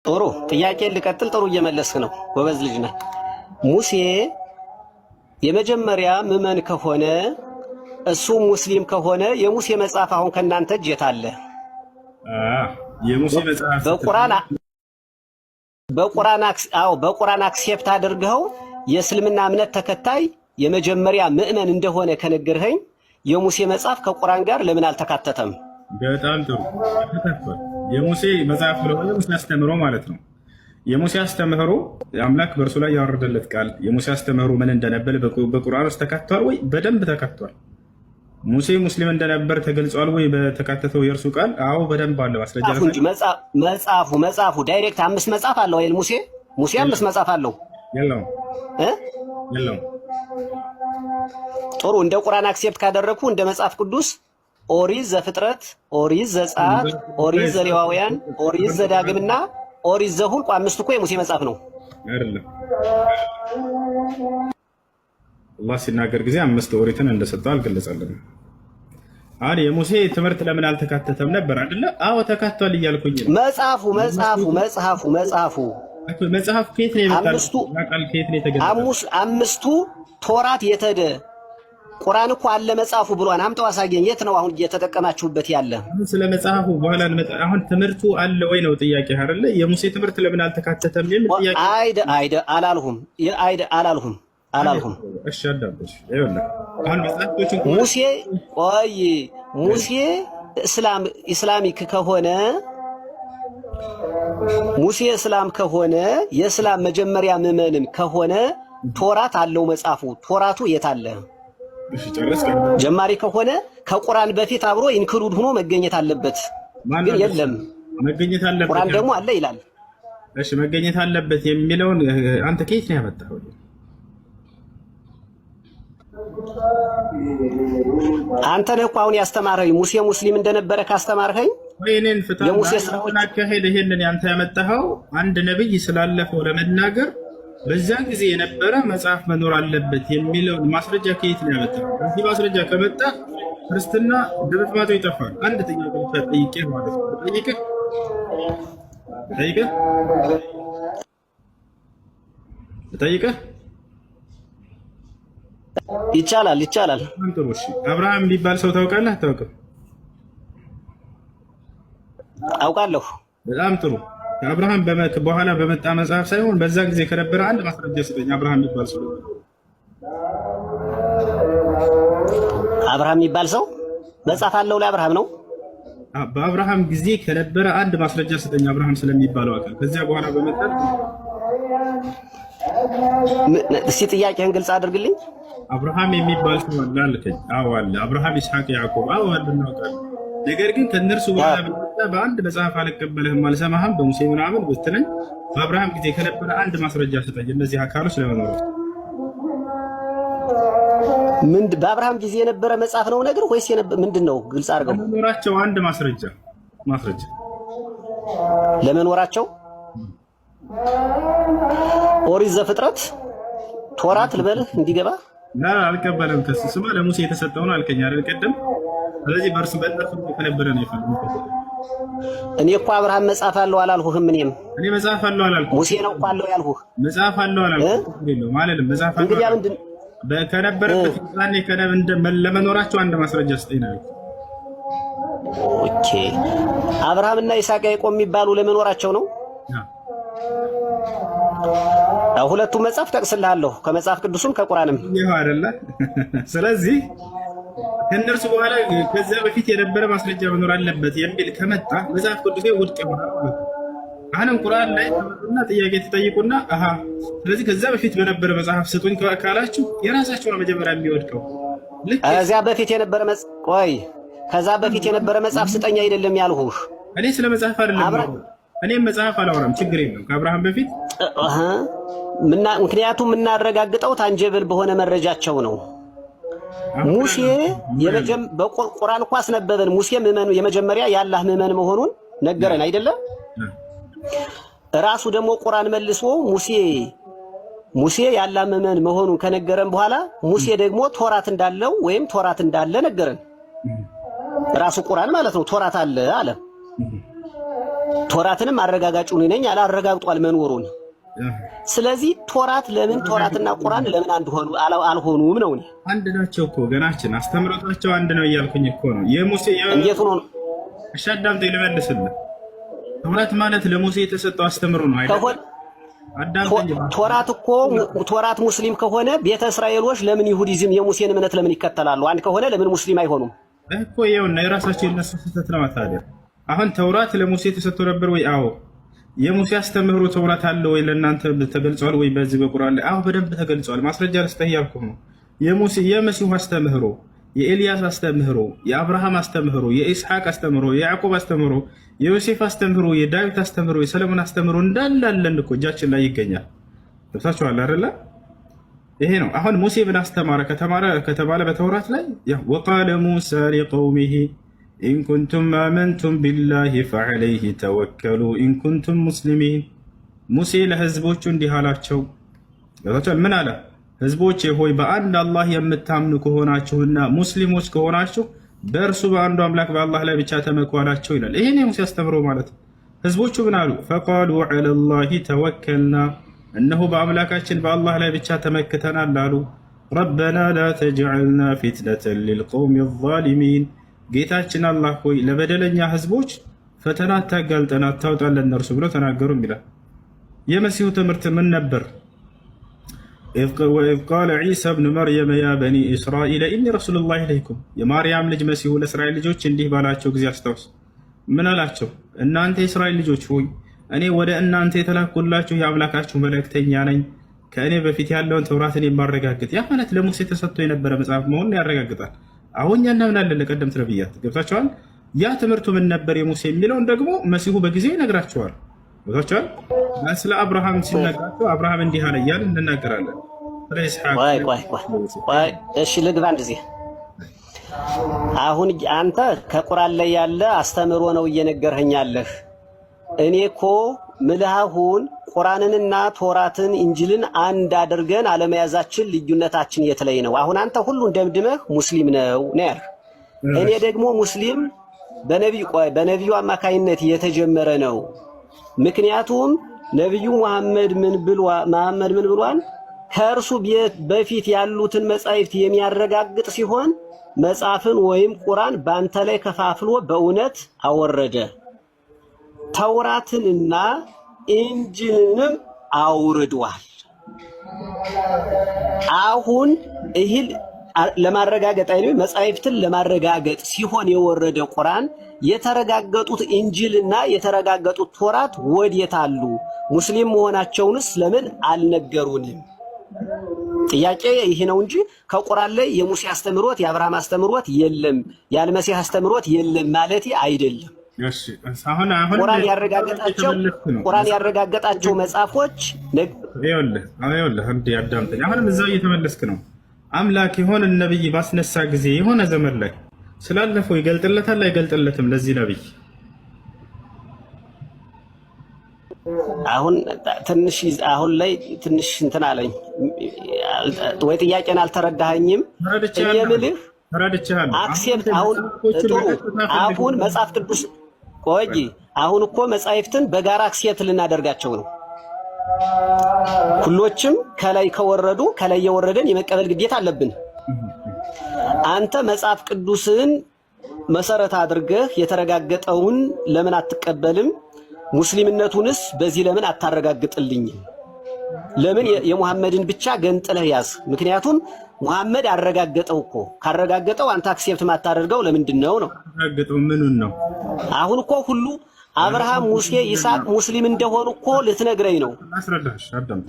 ጥሩ ጥያቄ ልቀጥል። ጥሩ እየመለስክ ነው። ጎበዝ ልጅ ነህ። ሙሴ የመጀመሪያ ምዕመን ከሆነ እሱ ሙስሊም ከሆነ የሙሴ መጽሐፍ አሁን ከናንተ እጅ የት አለ? የሙሴ መጽሐፍ በቁርአን አክሴፕት አድርገው የእስልምና እምነት ተከታይ የመጀመሪያ ምዕመን እንደሆነ ከነገርኸኝ የሙሴ መጽሐፍ ከቁርአን ጋር ለምን አልተካተተም? በጣም ጥሩ ተካተተ። የሙሴ መጽሐፍ ስለሆነ ሙሴ አስተምህሮ ማለት ነው። የሙሴ አስተምህሮ አምላክ በእርሱ ላይ ያወረደለት ቃል የሙሴ አስተምህሮ ምን እንደነበር በቁርአን ውስጥ ተካቷል ወይ? በደንብ ተካቷል። ሙሴ ሙስሊም እንደነበር ተገልጿል ወይ? በተካተተው የእርሱ ቃል አዎ፣ በደንብ አለ ማስረጃ። መጽሐፉ ዳይሬክት 5 መጽሐፍ አለው አይደል? ሙሴ 5 መጽሐፍ አለው የለውም? የለውም። ጥሩ እንደ ቁርአን አክሴፕት ካደረኩ እንደ መጽሐፍ ቅዱስ ኦሪት ዘፍጥረት፣ ኦሪት ዘጸአት፣ ኦሪት ዘሌዋውያን፣ ኦሪት ዘዳግምና ኦሪት ዘኍልቍ 5 እኮ የሙሴ መጽሐፍ ነው አይደለም? አላህ ሲናገር ጊዜ 5 ኦሪትን እንደሰጠው አልገለጸልንም። አሁን የሙሴ ትምህርት ለምን አልተካተተም ነበር አይደለ? አዎ ተካቷል እያልኩኝ ነው። መጽሐፉ ከየት ነው የመጣው? ቃል ከየት ነው የተገለጸው? 5ቱ ቶራት የተደ ቁርአን እኮ አለ መጽሐፉ ብሏን አምጣው አሳየኝ። የት ነው አሁን እየተጠቀማችሁበት ያለ? ስለ መጽሐፉ በኋላ አሁን ትምህርቱ አለ ወይ ነው ጥያቄ አይደለ? የሙሴ ትምህርት ለምን አልተካተተም የሚል ጥያቄ። አላልሁም። እሺ አዳምጥ። ይኸውልህ አሁን መጽሐፎችን ሙሴ ኢስላሚክ ከሆነ የእስላም መጀመሪያ ምዕመንም ከሆነ ቶራት አለው መጽሐፉ። ቶራቱ የት አለ? ጀማሪ ከሆነ ከቁርአን በፊት አብሮ ኢንክሉድ ሆኖ መገኘት አለበት። ግን የለም መገኘት አለበት። ቁርአን ደግሞ አለ ይላል። እሺ መገኘት አለበት የሚለውን አንተ ከየት ነው ያመጣኸው? አንተ ነህ እኮ አሁን ያስተማረኝ። ሙሴ ሙስሊም እንደነበረ ካስተማርከኝ ወይኔን ፍታና አካሄድ ይሄንን ያንተ ያመጣኸው አንድ ነብይ ስላለፈው ለመናገር በዛን ጊዜ የነበረ መጽሐፍ መኖር አለበት የሚለውን ማስረጃ ከየት ነው ያመጣው? እዚህ ማስረጃ ከመጣ ክርስትና ድምጥማጡ ይጠፋል። አንድ ጥያቄ ጠይቄ ማለት ነው። ጠይቄ ይቻላል። ጥሩ እሺ። አብርሃም የሚባል ሰው ታውቃለህ? አታውቅም? አውቃለሁ። በጣም ጥሩ። ከአብርሃም በኋላ በመጣ መጽሐፍ ሳይሆን በዛ ጊዜ ከነበረ አንድ ማስረጃ ስጠኝ። አብርሃም የሚባል ሰው መጽሐፍ አለው ለአብርሃም ነው? በአብርሃም ጊዜ ከነበረ አንድ ማስረጃ ስጠኝ። አብርሃም ስለሚባለው አካል ከዚያ በኋላ በመጣ እስኪ ጥያቄህን ግልጽ አድርግልኝ። አብርሃም የሚባል ሰው አለ አልከኝ? አዎ አለ። አብርሃም፣ ይስሐቅ፣ ያዕቆብ አዎ አለ፣ እናውቃለን። ነገር ግን ከእነርሱ በኋላ በአንድ መጽሐፍ አልቀበልህም አልሰማህም በሙሴ ምናምን ብትለኝ በአብርሃም ጊዜ ከነበረ አንድ ማስረጃ ስጠኝ። እነዚህ አካሎች ለመኖራቸው በአብርሃም ጊዜ የነበረ መጽሐፍ ነው ነገር ወይስ ምንድን ነው? ግልጽ አድርገው። ለመኖራቸው አንድ ማስረጃ ለመኖራቸው ኦሪት ዘፍጥረት ቶራት ልበልህ እንዲገባ አልቀበለም። ከሱ ስማ ለሙሴ የተሰጠውን አልከኝ አይደል ቀደም? ስለዚህ በእርሱ ከነበረ ነው የፈለጉት። እኔ እኮ አብርሃም መጽሐፍ አለው አላልሁህም? እኔ መጽሐፍ አለው አላልኩህ። ሙሴ ነው እኮ አለው ያልሁህ። መጽሐፍ አለው አላልኩህ ማለት መጽሐፍ አለው እንግዲህ ምንድን ከነበረበት ፍጻሜ ለመኖራቸው አንድ ማስረጃ ስጠኝ ነው። ኦኬ አብርሃምና ይስሐቅ ያዕቆብ የሚባሉ ለመኖራቸው ነው። ሁለቱ መጽሐፍ ጠቅስልሃለሁ፣ ከመጽሐፍ ቅዱስም ከቁርአንም ይሄው አይደለ? ስለዚህ ከእነርሱ በኋላ ከዚያ በፊት የነበረ ማስረጃ መኖር አለበት የሚል ከመጣ መጽሐፍ ቅዱስ ውድቅ ይሆናል። አሁንም ቁርአን ላይ ተመጡና ጥያቄ ተጠይቁና ስለዚህ ከዛ በፊት በነበረ መጽሐፍ ስጡኝ ካላችሁ የራሳቸው ነው መጀመሪያ የሚወድቀው። ከዛ በፊት የነበረ መጽሐፍ ስጠኝ አይደለም ያልሁህ። እኔ ስለ መጽሐፍ አይደለም እኔም መጽሐፍ አላወራም። ችግር የለም ከአብርሃም በፊት ምክንያቱም የምናረጋግጠው ታንጀብል በሆነ መረጃቸው ነው። ሙሴ በቁርአን እኮ አስነበበን። ሙሴ የመጀመሪያ የአላህ ምዕመን መሆኑን ነገረን አይደለም? ራሱ ደግሞ ቁርአን መልሶ ሙሴ የአላህ ምዕመን መሆኑን ከነገረን በኋላ ሙሴ ደግሞ ቶራት እንዳለው ወይም ቶራት እንዳለ ነገረን። ራሱ ቁርአን ማለት ነው። ቶራት አለ አለ። ቶራትንም አረጋጋጩ ነኝ አላረጋግጧል መኖሩን። ስለዚህ ቶራት ለምን ቶራትና ቁርአን ለምን አንድ ሆኑ አልሆኑም ነው? አንድ ናቸው እኮ ገናችን አስተምሮታቸው አንድ ነው እያልኩኝ እኮ ነው። የሙሴ እንዴት ሆኖ ነው? እሺ አዳምጠኝ ልመልስልህ። ቶራት ማለት ለሙሴ የተሰጠው አስተምሮ ነው አይደል? ቶራት ሙስሊም ከሆነ ቤተ እስራኤሎች ለምን ይሁዲዝም የሙሴን እምነት ለምን ይከተላሉ? አንድ ከሆነ ለምን ሙስሊም አይሆኑም እኮ? ይኸውና የራሳቸው የነሱ ስህተት ነው ታዲያ። አሁን ተውራት ለሙሴ ተሰጥቶ ነበር ወይ? አዎ። የሙሴ አስተምህሮ ተውራት አለ ወይ? ለእናንተ ተገልጿል ወይ? በዚህ በቁርአን ላይ አዎ በደንብ ተገልጿል። ማስረጃ ልስጥህ እያልኩህ ነው። የመሲሁ አስተምህሮ፣ የኤልያስ አስተምህሮ፣ የአብርሃም አስተምህሮ፣ የኢስሐቅ አስተምህሮ፣ የያዕቆብ አስተምህሮ፣ የዮሴፍ አስተምህሮ፣ የዳዊት አስተምህሮ፣ የሰለሞን አስተምህሮ እንዳላለን እኮ እጃችን ላይ ይገኛል። ገብታችኋል አይደለ? ይሄ ነው። አሁን ሙሴ ምን አስተማረ ከተባለ በተውራት ላይ ወቃለ ሙሳ ሊቀውሚሂ ኢንኩንቱም አመንቱም ቢላሂ ፈዐለይሂ ተወከሉ ኢንኩንቱም ሙስሊሚን። ሙሴ ለህዝቦቹ እንዲህ አላቸው። ገብታችኋል? ምን አለ? ህዝቦቼ ሆይ በአንድ አላህ የምታምኑ ከሆናችሁና ሙስሊሞች ከሆናችሁ በእርሱ በአንዱ አምላክ በአላህ ላይ ብቻ ተመኩ አላቸው ይላል። ይሄን የሙሴ አስተምሮ ማለት ነው። ህዝቦቹ ምን አሉ? ፈቃሉ ዐለላሂ ተወከልና፣ እነሆ በአምላካችን በአላህ ላይ ብቻ ተመክተናል አሉ። ረበና ላ ተጅዐልና ፊትነተን ሊልቀውሚ ዛሊሚን፣ ጌታችን አላህ ሆይ ለበደለኛ ህዝቦች ፈተና አታጋልጠን አታውጣን ለእነርሱ ብሎ ተናገሩ ይላል። የመሲሁ ትምህርት ምን ነበር? ወኢዝ ቃለ ዒሳ ብኑ መርየም ያ በኒ እስራኤል ኢኒ ረሱሉላሂ ኢለይኩም፣ የማርያም ልጅ መሲሁ ለእስራኤል ልጆች እንዲህ ባላቸው ጊዜ አስታውስ። ምን አላቸው? እናንተ የእስራኤል ልጆች ሆይ እኔ ወደ እናንተ የተላኩላችሁ የአምላካችሁ መልእክተኛ ነኝ፣ ከእኔ በፊት ያለውን ተውራትን የማረጋግጥ። ያ ማለት ለሙሴ ተሰጥቶ የነበረ መጽሐፍ መሆኑን ያረጋግጣል። አሁን እኛ እናምናለን ለቀደምት ነብያት። ገብታችኋል? ያ ትምህርቱ ምን ነበር የሙሴ የሚለውን ደግሞ መሲሁ በጊዜው ይነግራቸዋል። ገብታችኋል? ስለ አብርሃም ሲነግራቸው አብርሃም እንዲህ አለ እያልን እንናገራለን። እሺ ልግባ እንደዚህ። አሁን አንተ ከቁርአን ላይ ያለ አስተምሮ ነው እየነገርኸኝ ያለህ። እኔ እኮ ምልህ አሁን ቁርአንንና ቶራትን እንጅልን አንድ አድርገን አለመያዛችን ልዩነታችን የት ላይ ነው? አሁን አንተ ሁሉን ደምድመህ ሙስሊም ነው ያልህ። እኔ ደግሞ ሙስሊም በነቢዩ አማካይነት የተጀመረ ነው። ምክንያቱም ነቢዩ መሐመድ ምን ብሏል? ከእርሱ በፊት ያሉትን መጻሕፍት የሚያረጋግጥ ሲሆን መጽሐፍን ወይም ቁርአን በአንተ ላይ ከፋፍሎ በእውነት አወረደ፣ ተውራትንና ኢንጂልንም አውርዷል። አሁን ይህን ለማረጋገጥ አይደል? መጻሕፍትን ለማረጋገጥ ሲሆን የወረደ ቁርአን የተረጋገጡት ኢንጂልና የተረጋገጡት ቶራት ወዴት አሉ? ሙስሊም መሆናቸውንስ ለምን አልነገሩንም? ጥያቄ ይሄ ነው እንጂ ከቁርአን ላይ የሙሴ አስተምሮት የአብርሃም አስተምሮት የለም ያልመሲህ አስተምሮት የለም ማለት አይደለም። እሺ አሁን ቁርአን ያረጋገጣቸው መጽሐፎች ይኸውልህ አንዴ አዳምጠኝ። አሁንም እዛው እየተመለስክ ነው። አምላክ የሆነ ነብይ ባስነሳ ጊዜ የሆነ ዘመን ላይ ስላለፈው ይገልጥለታል አይገልጥለትም? ለዚህ ነብይ አሁን ላይ ትንሽ እንትን አለኝ ወይ ጥያቄን አልተረዳኸኝም? የምልህ አክሴፕት አሁን መጽሐፍ ቅዱስ ቆይ አሁን እኮ መጻሕፍትን በጋራ አክሴፕት ልናደርጋቸው ነው። ሁሎችም ከላይ ከወረዱ ከላይ የወረደን የመቀበል ግዴታ አለብን። አንተ መጽሐፍ ቅዱስን መሰረት አድርገህ የተረጋገጠውን ለምን አትቀበልም? ሙስሊምነቱንስ በዚህ ለምን አታረጋግጥልኝም? ለምን የሙሐመድን ብቻ ገንጥለህ ያዝ? ምክንያቱም ሙሐመድ አረጋገጠው እኮ። ካረጋገጠው አንተ አክሴፕት ማታደርገው ለምንድን ነው? አረጋገጠው ምኑን ነው? አሁን እኮ ሁሉ አብርሃም፣ ሙሴ፣ ይስሐቅ ሙስሊም እንደሆኑ እኮ ልትነግረኝ ነው። አስረዳሽ አዳም።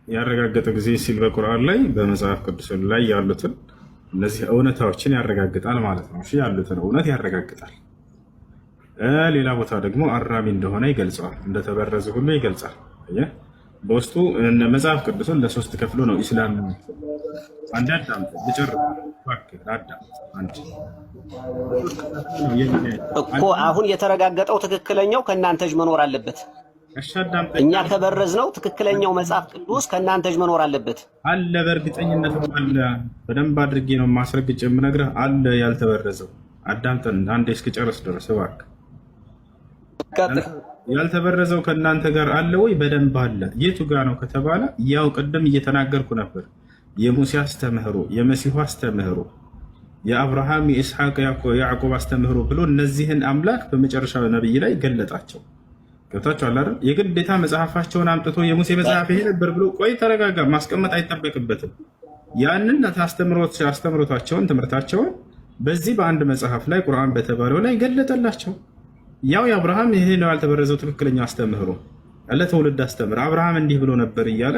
ያረጋገጠ ጊዜ ሲል በቁርአን ላይ በመጽሐፍ ቅዱስ ላይ ያሉትን እነዚህ እውነታዎችን ያረጋግጣል ማለት ነው። እሺ ያሉትን እውነት ያረጋግጣል። ሌላ ቦታ ደግሞ አራሚ እንደሆነ ይገልጸዋል። እንደተበረዘ ሁሉ ይገልጻል። በውስጡ መጽሐፍ ቅዱስን ለሶስት ከፍሎ ነው ኢስላም አንድ አዳም ልጨርስ እኮ አሁን የተረጋገጠው ትክክለኛው ከእናንተ እጅ መኖር አለበት። እኛ ከበረዝነው ትክክለኛው መጽሐፍ ቅዱስ ከእናንተ እጅ መኖር አለበት አለ። በእርግጠኝነት አለ። በደንብ አድርጌ ነው ማስረግጬ የምነግርህ። አለ ያልተበረዘው አዳምጠን አንዴ እስክጨርስ ድረስ እባክህ። ያልተበረዘው ከእናንተ ጋር አለ ወይ? በደንብ አለ። የቱ ጋ ነው ከተባለ ያው ቅድም እየተናገርኩ ነበር። የሙሴ አስተምህሮ፣ የመሲሁ አስተምህሮ፣ የአብርሃም የኢስሐቅ ያዕቆብ አስተምህሮ ብሎ እነዚህን አምላክ በመጨረሻው ነብይ ላይ ገለጣቸው። ገብታችኋል አይደል? የግዴታ መጽሐፋቸውን አምጥቶ የሙሴ መጽሐፍ ይሄ ነበር ብሎ ቆይ ተረጋጋ ማስቀመጥ አይጠበቅበትም። ያንን አስተምሮታቸውን ትምህርታቸውን በዚህ በአንድ መጽሐፍ ላይ ቁርአን በተባለው ላይ ገለጠላቸው። ያው የአብርሃም ይሄ ነው ያልተበረዘው ትክክለኛ አስተምህሮ ለትውልድ አስተምር አብርሃም እንዲህ ብሎ ነበር እያለ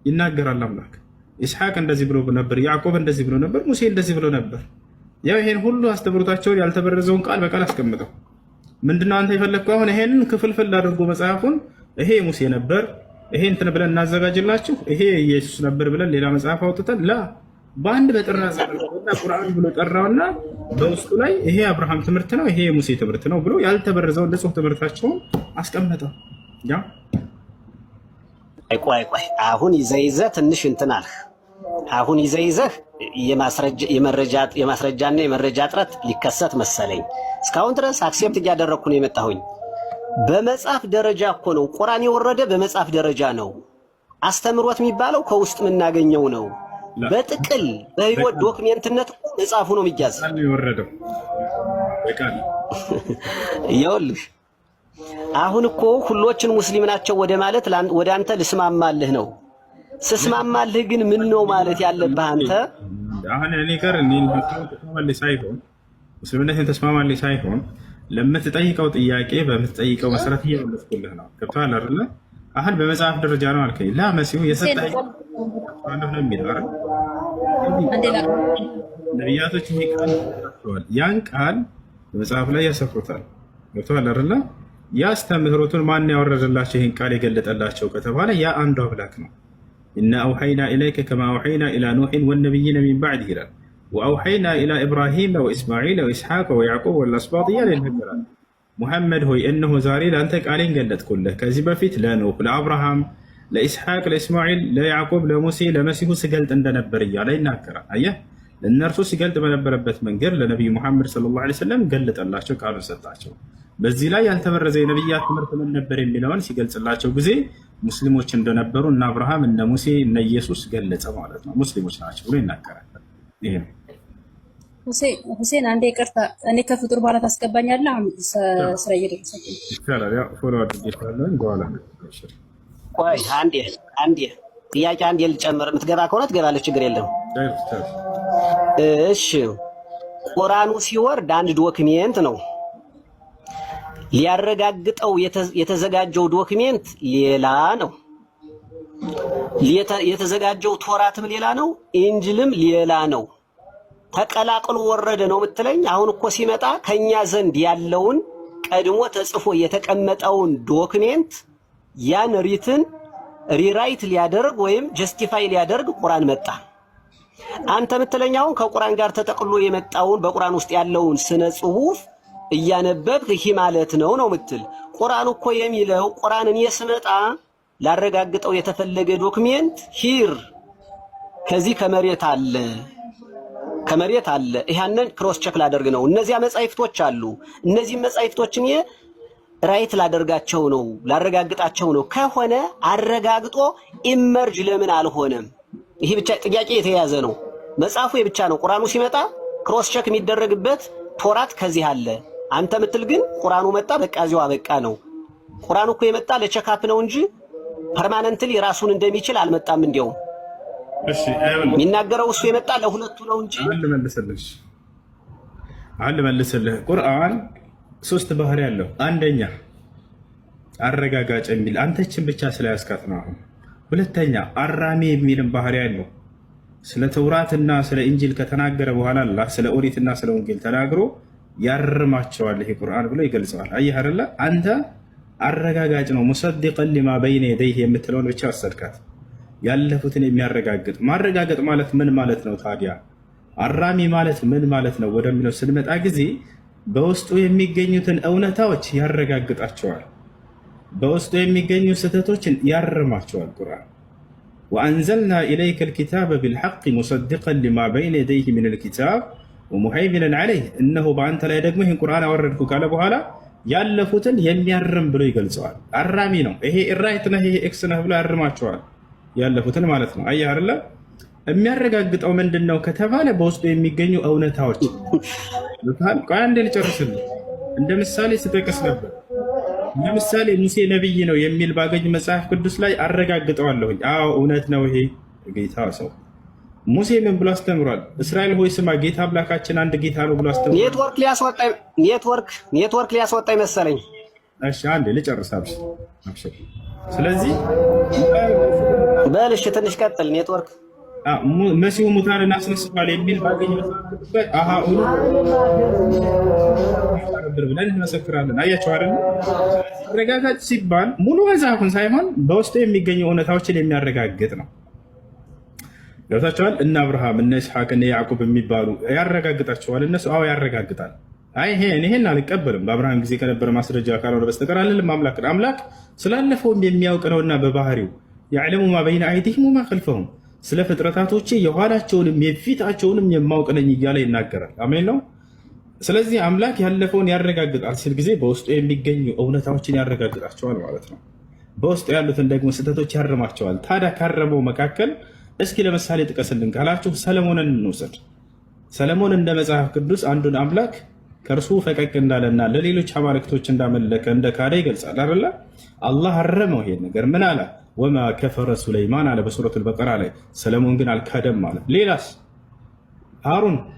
ይናገራል አምላክ። ኢስሐቅ እንደዚህ ብሎ ነበር፣ ያዕቆብ እንደዚህ ብሎ ነበር፣ ሙሴ እንደዚህ ብሎ ነበር። ያው ይሄን ሁሉ አስተምሮታቸውን ያልተበረዘውን ቃል በቃል አስቀምጠው ምንድነው አንተ የፈለግከው? አሁን ይሄንን ክፍልፍል አድርጎ መጽሐፉን ይሄ ሙሴ ነበር ይሄ እንትን ብለን እናዘጋጅላችሁ ይሄ ኢየሱስ ነበር ብለን ሌላ መጽሐፍ አውጥተን በአንድ በጥራ ዘርና ቁርአን ብሎ ጠራውና በውስጡ ላይ ይሄ አብርሃም ትምህርት ነው ይሄ ሙሴ ትምህርት ነው ብሎ ያልተበረዘውን ንጹህ ትምህርታቸውን አስቀመጠው። ያ ቆይ አሁን ይዘህ ትንሽ እንትን አልህ። አሁን ይዘህ የማስረጃና የመረጃ እጥረት ሊከሰት መሰለኝ። እስካሁን ድረስ አክሴፕት እያደረግኩ ነው የመጣሁኝ። በመጽሐፍ ደረጃ እኮ ነው ቁርአን የወረደ፣ በመጽሐፍ ደረጃ ነው። አስተምሮት የሚባለው ከውስጥ የምናገኘው ነው። በጥቅል በህይወት ዶክሜንትነት መጽሐፉ ነው የሚያዝ የወረደው በቃል። ይኸውልህ አሁን እኮ ሁሎችን ሙስሊም ናቸው ወደ ማለት ወደ አንተ ልስማማልህ ነው። ስስማማልህ ግን ምን ነው ማለት ያለብህ አንተ? አሁን እኔ ጋር ተስማማልህ ሳይሆን ሙስሊምነትን ተስማማልህ ሳይሆን ለምትጠይቀው ጥያቄ በምትጠይቀው መሰረት እየመለስኩልህ ነው። ገብቶሃል አይደለ? አሁን በመጽሐፍ ደረጃ ነው አልከኝ። መሲሁ የሰጠኝ ነው የሚለው አይደል? ነቢያቶች ይሄ ቃል ተናግረዋል። ያን ቃል በመጽሐፍ ላይ ያሰፍሩታል። ገብቶሃል አይደለ? ያስተምህሮቱን ማን ያወረደላቸው ይሄን ቃል የገለጠላቸው ከተባለ ያ አንዱ አምላክ ነው። ኢና አውሐይና ኢለይከ ከማ አውሐይና ኢላ ኑሕን ወነቢይነ ሚን ባዕድህ ይላል። ወአውሐይና ኢላ ኢብራሂም ወኢስማዒል ወኢስሐቅ ወያዕቁብ ወልአስባጥ እያለ ይነገራል። ሙሐመድ ሆይ እነሆ ዛሬ ለአንተ ቃሌን ገለጥኩልህ፣ ከዚህ በፊት ለኖህ፣ ለአብርሃም፣ ለኢስሐቅ፣ ለኢስማዒል፣ ለያዕቆብ፣ ለሙሴ፣ ለመሲሁ ስገልጥ እንደነበር እያለ ይናገራል። አየህ፣ ለእነርሱ ሲገልጥ በነበረበት መንገድ ለነቢዩ ሙሐመድ ሰለላሁ ዐለይሂ ወሰለም ገለጠላቸው፣ ቃሉን ሰጣቸው። በዚህ ላይ ያልተበረዘ የነቢያት ትምህርት ምን ነበር የሚለውን ሲገልጽላቸው ጊዜ ሙስሊሞች እንደነበሩ እነ አብርሃም፣ እነ ሙሴ፣ እነ ኢየሱስ ገለጸ ማለት ነው። ሙስሊሞች ናቸው ብሎ ይናገራል። ይሄ ነው። ሁሴን አንዴ ይቅርታ፣ እኔ ከፍጡር በኋላ ታስገባኛለህ። አሁን ስራ እየደረሰኝ ይቻላል። ያው ፎሎ አድርጌታለሁ። በኋላ ቆይ አንዴ ጥያቄ አንዴ ልጨምር። የምትገባ ከሆነ ትገባለች፣ ችግር የለም። እሺ፣ ቁርአኑ ሲወርድ አንድ ዶክሜንት ነው። ሊያረጋግጠው የተዘጋጀው ዶክሜንት ሌላ ነው። የተዘጋጀው ቶራትም ሌላ ነው፣ ኢንጅልም ሌላ ነው። ተቀላቅሎ ወረደ ነው የምትለኝ? አሁን እኮ ሲመጣ ከኛ ዘንድ ያለውን ቀድሞ ተጽፎ የተቀመጠውን ዶክሜንት ያን ሪትን ሪራይት ሊያደርግ ወይም ጀስቲፋይ ሊያደርግ ቁርአን መጣ። አንተ የምትለኝ አሁን ከቁርአን ጋር ተጠቅሎ የመጣውን በቁርአን ውስጥ ያለውን ስነ ጽሁፍ እያነበብክ ይህ ማለት ነው የምትል። ቁርአን እኮ የሚለው ቁርአን እኔ ስመጣ ላረጋግጠው የተፈለገ ዶክሜንት ሂር ከዚህ ከመሬት አለ ይሄንን ክሮስ ቼክ ላደርግ ነው። እነዚያ መጻሕፍቶች አሉ። እነዚህ መጻሕፍቶች እኔ ራይት ላደርጋቸው ነው ላረጋግጣቸው ነው ከሆነ አረጋግጦ ኢመርጅ ለምን አልሆነም? ይሄ ብቻ ጥያቄ የተያዘ ነው። መጽሐፉ የብቻ ነው። ቁርአኑ ሲመጣ ክሮስ ቼክ የሚደረግበት ቶራት ከዚህ አለ። አንተ ምትል ግን ቁርአኑ መጣ በቃ እዚያው አበቃ ነው። ቁርአኑ እኮ የመጣ ለቼክአፕ ነው እንጂ ፐርማነንትሊ ራሱን እንደሚችል አልመጣም። እንዲያው እሺ የሚናገረው እሱ የመጣ ለሁለቱ ነው እንጂ አልመልስልህ። ቁርአን ሶስት ባህሪ ያለው፣ አንደኛ አረጋጋጭ የሚል አንተችን ብቻ ስለያዝካት ነው። ሁለተኛ አራሚ የሚልም ባህሪ ያለው። ስለ ተውራትና ስለ ኢንጂል ከተናገረ በኋላ አላህ ስለ ኦሪትና ስለ ወንጌል ተናግሮ ያርማቸዋል። ይሄ ቁርአን ብሎ ይገልጸዋል። አየህ አይደለ? አንተ አረጋጋጭ ነው። ሙሰዲቀን ሊማ በይነ የደይህ የምትለውን ብቻ ወሰድካት። ያለፉትን የሚያረጋግጥ ማረጋገጥ ማለት ምን ማለት ነው ታዲያ? አራሚ ማለት ምን ማለት ነው ወደሚለው ስንመጣ ጊዜ በውስጡ የሚገኙትን እውነታዎች ያረጋግጣቸዋል። በውስጡ የሚገኙ ስህተቶችን ያርማቸዋል። ቁርአን ወአንዘልና ኢለይከ ልኪታበ ቢልሐቅ ሙሰዲቀን ሊማ በይነ የደይህ ሚነል ኪታብ ወሙሀይሚነን ዐለይህ እነሆ በአንተ ላይ ደግሞ ይህን ቁርአን አወረድኩ ካለ በኋላ ያለፉትን የሚያርም ብሎ ይገልጸዋል። አራሚ ነው። ይሄ ራይት ነህ ይሄ ኤክስ ነህ ብሎ ያርማቸዋል ያለፉትን ማለት ነው። አየህ አይደለ? የሚያረጋግጠው ምንድን ነው ከተባለ በውስጡ የሚገኙ እውነታዎች። ቆይ አንዴ ልጨርስልህ። እንደ ምሳሌ ስጠቅስ ነበር። ለምሳሌ ሙሴ ነብይ ነው የሚል ባገኝ መጽሐፍ ቅዱስ ላይ አረጋግጠዋለሁኝ። አዎ እውነት ነው። ይሄ ጌታ ሰው ሙሴ ምን ብሎ አስተምሯል? እስራኤል ሆይ ስማ ጌታ አምላካችን አንድ ጌታ ነው ብሎ አስተምሯል። ኔትወርክ ሊያስወጣኝ መሰለኝ። እሺ አንዴ ልጨርስ። አብሽር። ስለዚህ በልሽ ትንሽ ቀጥል። ኔትወርክ መሲሁ ሙታንን አስነስቷል የሚል ባገኝ ብለን እንመሰክራለን። አያቸው አይደል? አረጋጋጭ ሲባል ሙሉ መጽሐፉን ሳይሆን በውስጡ የሚገኙ እውነታዎችን የሚያረጋግጥ ነው። ገብታችኋል? እነ አብርሃም እነ ይስሐቅ እነ ያዕቆብ የሚባሉ ያረጋግጣቸዋል። እነሱ አዎ ያረጋግጣል። አይ ይሄን አልቀበልም በአብርሃም ጊዜ ከነበረ ማስረጃ ካልሆነ በስተቀር አልልም። አምላክ ስላለፈውም የሚያውቅ ነውና በባህሪው ያዕለሙ ማ በይነ አይዲሂም ወማ ኸልፈሁም ስለ ፍጥረታቶቼ የኋላቸውንም የፊታቸውንም የማውቅ ነኝ እያለ ይናገራል። አሜን ነው። ስለዚህ አምላክ ያለፈውን ያረጋግጣል ሲል ጊዜ በውስጡ የሚገኙ እውነታዎችን ያረጋግጣቸዋል ማለት ነው። በውስጡ ያሉትን ደግሞ ስህተቶች ያርማቸዋል። ታዲያ ካረመው መካከል እስኪ ለምሳሌ ጥቀስልን ካላችሁ ሰለሞንን እንውሰድ። ሰለሞን እንደ መጽሐፍ ቅዱስ አንዱን አምላክ ከእርሱ ፈቀቅ እንዳለና ለሌሎች አማልክቶች እንዳመለከ እንደ ካደ ይገልጻል አይደለ? አላህ አረመው ይሄን ነገር። ምን አለ? ወማ ከፈረ ሱለይማን አለ በሱረቱል በቀራ ላይ። ሰለሞን ግን አልካደም ማለት። ሌላስ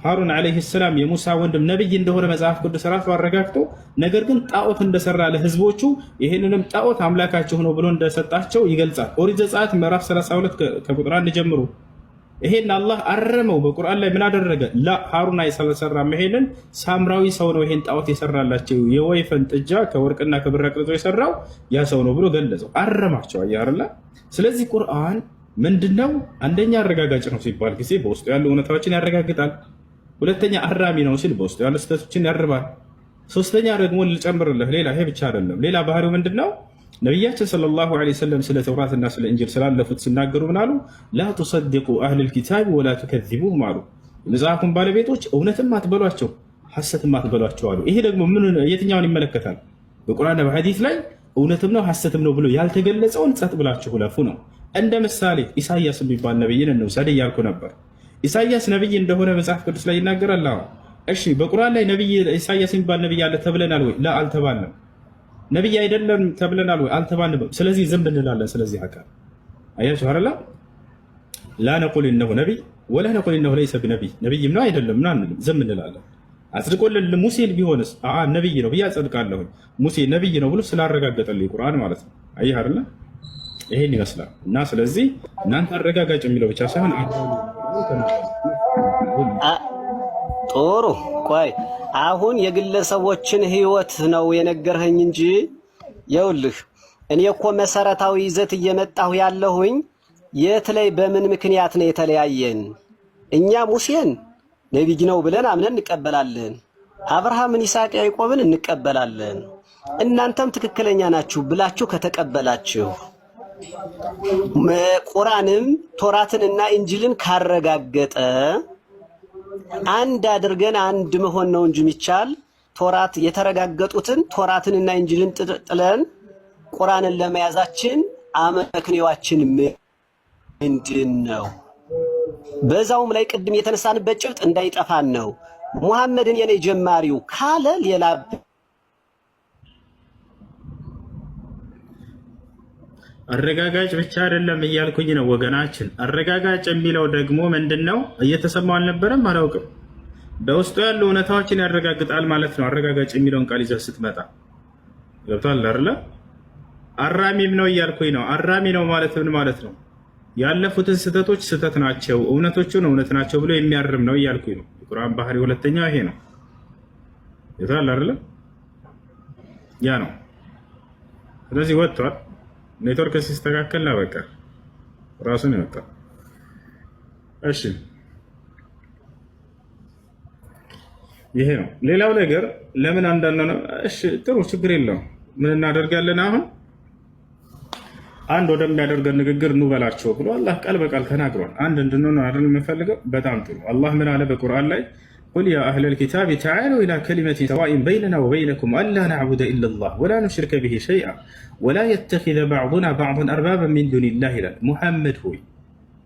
ሃሩን ዓለይሂ ሰላም የሙሳ ወንድም ነብይ እንደሆነ መጽሐፍ ቅዱስ ራሱ አረጋግጦ ነገር ግን ጣዖት እንደሰራ ለህዝቦቹ ይህንንም ጣዖት አምላካቸው ነው ብሎ እንደሰጣቸው ይገልጻል። ኦሪት ዘጸአት ምዕራፍ 32 ከቁጥር 1 ጀምሮ ይሄን አላህ አረመው። በቁርአን ላይ ምን አደረገ? ሃሩን አልሰራም፣ ይሄንን ሳምራዊ ሰው ነው ይሄን ጣዖት የሰራላቸው፣ የወይፈን ጥጃ ከወርቅና ከብር አቅልጦ የሰራው ያ ሰው ነው ብሎ ገለጸው፣ አረማቸው። አያርላ። ስለዚህ ቁርአን ምንድነው? አንደኛ አረጋጋጭ ነው ሲባል ጊዜ በውስጡ ያሉ እውነታዎችን ያረጋግጣል። ሁለተኛ አራሚ ነው ሲል በውስጡ ያሉ ስህተቶችን ያርባል። ሶስተኛ ደግሞ ልጨምርልህ ሌላ ይሄ ብቻ አይደለም። ሌላ ባህሪው ምንድነው? ነቢያችን ሰለላሁ ዐለይሂ ወሰለም ስለ ተውራትና ስለ እንጂል ስላለፉት ሲናገሩ ምን አሉ? ላ ቱሰድቁ አህለል ኪታብ ወላ ቱከዚቡሁም አሉ። የመጽሐፉን ባለቤቶች እውነትም አትበሏቸው ሐሰትም አትበሏቸው አሉ። ይሄ ደግሞ የትኛውን ይመለከታል? በቁርአንና በሐዲስ ላይ እውነትም ነው ሐሰትም ነው ብሎ ያልተገለጸውን ጸጥ ብላችሁ ሁለፉ ነው። እንደ ምሳሌ ኢሳያስ የሚባል ነብይን እንውሰድ እያልኩ ነበር። ኢሳያስ ነብይ እንደሆነ መጽሐፍ ቅዱስ ላይ ይናገራል። እሺ በቁርአን ላይ ነብይ ኢሳያስ የሚባል ነብይ አለ ተብለናል ወይ? ላ አልተባልንም። ነብይ አይደለም ተብለናል ወይ? አልተባልንም። ስለዚህ ዝም እንላለን። ስለዚህ አካል አያችሁ አይደል? ላ ነቁል ኢነሁ ነብይ ወላ ነቁል ኢነሁ ለይሰ ቢነብይ፣ ነብይም ነው አይደለም ምን አንልም፣ ዝም እንላለን። አጽድቆልን ሙሴን ቢሆንስ ነብይ ነው ብዬ አጸድቃለሁ። ሙሴ ነብይ ነው ብሎ ስላረጋገጠልኝ ቁርአን ማለት ነው። አየህ አይደል? ይሄን ይመስላል። እና ስለዚህ እናንተ አረጋጋጭ የሚለው ብቻ ሳይሆን ጥሩ። ቆይ አሁን የግለሰቦችን ህይወት ነው የነገርኸኝ እንጂ ይኸውልህ እኔ እኮ መሰረታዊ ይዘት እየመጣሁ ያለሁኝ የት ላይ በምን ምክንያት ነው የተለያየን? እኛ ሙሴን ነቢይ ነው ብለን አምነን እንቀበላለን። አብርሃምን፣ ይስሐቅ፣ ያዕቆብን እንቀበላለን። እናንተም ትክክለኛ ናችሁ ብላችሁ ከተቀበላችሁ ቁርአንም ቶራትንና እንጂልን ካረጋገጠ አንድ አድርገን አንድ መሆን ነው እንጂ የሚቻል ቶራት የተረጋገጡትን ቶራትንና እንጂልን ጥለን ቁርአንን ለመያዛችን አመክንዮአችን ምንድን ነው? በዛውም ላይ ቅድም የተነሳንበት ጭብጥ እንዳይጠፋን ነው። ሙሐመድን የኔ ጀማሪው ካለ ሌላ አረጋጋጭ ብቻ አይደለም እያልኩኝ ነው ወገናችን። አረጋጋጭ የሚለው ደግሞ ምንድነው? እየተሰማው አልነበረም? አላውቅም። በውስጡ ያሉ እውነታዎችን ያረጋግጣል ማለት ነው። አረጋጋጭ የሚለውን ቃል ይዘህ ስትመጣ ገብቷል አይደለ? አራሚም ነው እያልኩኝ ነው። አራሚ ነው ማለት ምን ማለት ነው? ያለፉትን ስህተቶች ስህተት ናቸው፣ እውነቶቹን እውነት ናቸው ብሎ የሚያርም ነው እያልኩኝ ነው። የቁርአን ባህሪ ሁለተኛው ይሄ ነው። ገብቷል አይደለ? ያ ነው። ስለዚህ ወጥቷል። ኔትወርክ ሲስተካከል በቃ ራሱን ይወጣል። እሺ ይሄ ነው። ሌላው ነገር ለምን አንዳንድ ነው? እሺ ጥሩ ችግር የለውም። ምን እናደርጋለን አሁን? አንድ ወደሚያደርገን ንግግር እንበላቸው ብሎ አላህ ቃል በቃል ተናግሯል። አንድ እንድንሆን አይደል የምንፈልገው? በጣም ጥሩ። አላህ ምን አለ በቁርአን ላይ? ቁል ያ አህለል ኪታብ ተዓሉ ኢላ ከሊመቲን ሰዋኢን በይነና ወበይነኩም አላ ነዕቡደ ኢለላህ ወላ ኑሽሪከ ቢሂ ሸይአ ወላ የተኺዘ ባዕዱና ባዕዱን አርባበን ሚን ዱኒላህ ይላል። ሙሐመድ ሆይ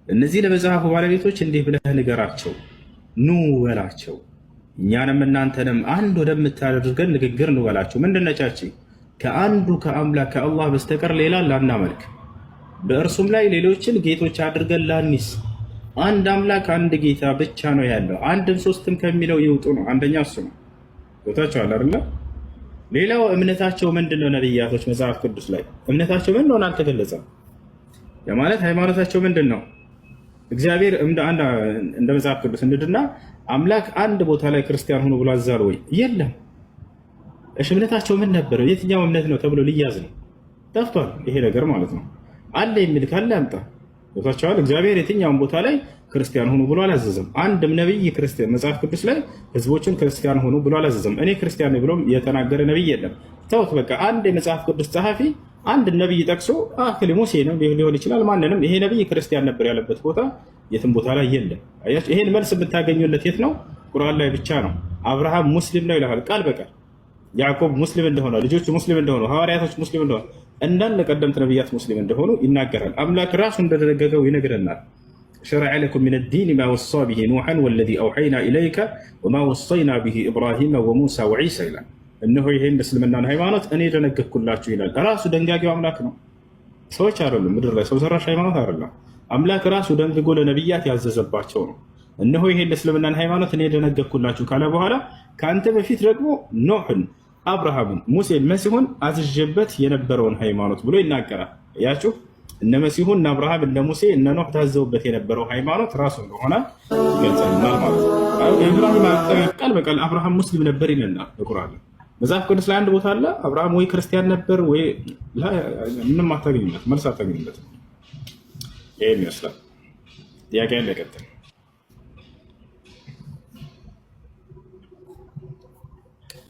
እነዚህ ለመጽሐፉ ባለቤቶች እንዲህ ብለህ ንገራቸው፣ ኑ በላቸው፣ እኛንም እናንተንም አንድ ወደምታደርገን ንግግር ኑ በላቸው። ምንድን ነቻች? ከአንዱ ከአምላክ ከአላህ በስተቀር ሌላ ላናመልክ፣ በእርሱም ላይ ሌሎችን ጌቶች አድርገን ላኒስ። አንድ አምላክ አንድ ጌታ ብቻ ነው ያለው። አንድም ሶስትም ከሚለው ይውጡ ነው። አንደኛ እሱ ነው። ቦታቸዋል አይደለ? ሌላው እምነታቸው ምንድነው? ነብያቶች መጽሐፍ ቅዱስ ላይ እምነታቸው ምን እንደሆነ አልተገለጸም። ማለት ሃይማኖታቸው ምንድን ነው? እግዚአብሔር እንደ መጽሐፍ ቅዱስ እንድና አምላክ አንድ ቦታ ላይ ክርስቲያን ሆኖ ብሎ አዛል ወይ? የለም። እሺ እምነታቸው ምን ነበር? የትኛው እምነት ነው ተብሎ ሊያዝ ነው? ጠፍቷል ይሄ ነገር ማለት ነው። አለ የሚል ካለ አምጣ። ቦታቸዋል። እግዚአብሔር የትኛውን ቦታ ላይ ክርስቲያን ሆኑ ብሎ አላዘዘም። አንድም ነብይ ክርስቲያን መጽሐፍ ቅዱስ ላይ ህዝቦችን ክርስቲያን ሆኑ ብሎ አላዘዘም። እኔ ክርስቲያን ነኝ ብሎ የተናገረ ነብይ የለም። ተውት በቃ። አንድ የመጽሐፍ ቅዱስ ጸሐፊ አንድ ነብይ ጠቅሶ አክሊ ሙሴ ነው ሊሆን ይችላል፣ ማንንም ይሄ ነብይ ክርስቲያን ነበር ያለበት ቦታ የትም ቦታ ላይ የለም። አያችሁ፣ ይሄን መልስ የምታገኙለት የት ነው? ቁርአን ላይ ብቻ ነው። አብርሃም ሙስሊም ነው ይላል ቃል በቃል። ያዕቆብ ሙስሊም እንደሆነ፣ ልጆቹ ሙስሊም እንደሆኑ፣ ሐዋርያቶች ሙስሊም እንደሆኑ፣ እንዳለ ቀደምት ነብያት ሙስሊም እንደሆኑ ይናገራል። አምላክ ራሱ እንደደነገገው ይነግረናል። شرع لكم من الدين ما وصى به نوحا والذي أوحينا إليك وما وصينا به إبراهيم وموسى وعيسى إلى إنه يهين بسلمنا هيمانات أن يدنك كلاتو إلى راسو دنجاجي أملاكنا سوى شارل مدر الله سوى سراش هيمانات هارلا أملاك راسو دنجاجو لنبيات يعزز الباتشون إنه يهين بسلمنا هيمانات أن يدنك كلاتو كالا بوهلا كانت بفيت رقمو نوح أبراهام موسى المسيحون أزجبت ينبرون هيمانات بلو إناكرا ياشو እነ መሲሁን እና አብርሃም እነ ሙሴ እነ ኖህ ታዘውበት የነበረው ሃይማኖት ራሱ እንደሆነ ይገልጻል ማለት ነው። ኢብራሂም ቃል በቃል አብርሃም ሙስሊም ነበር ይለናል በቁርአን። መጽሐፍ ቅዱስ ላይ አንድ ቦታ አለ አብርሃም ወይ ክርስቲያን ነበር ወይ ምንም አታገኙለት፣ መልስ አታገኙለት። ይሄን ይመስላል። ጥያቄ ያለ ቀጥል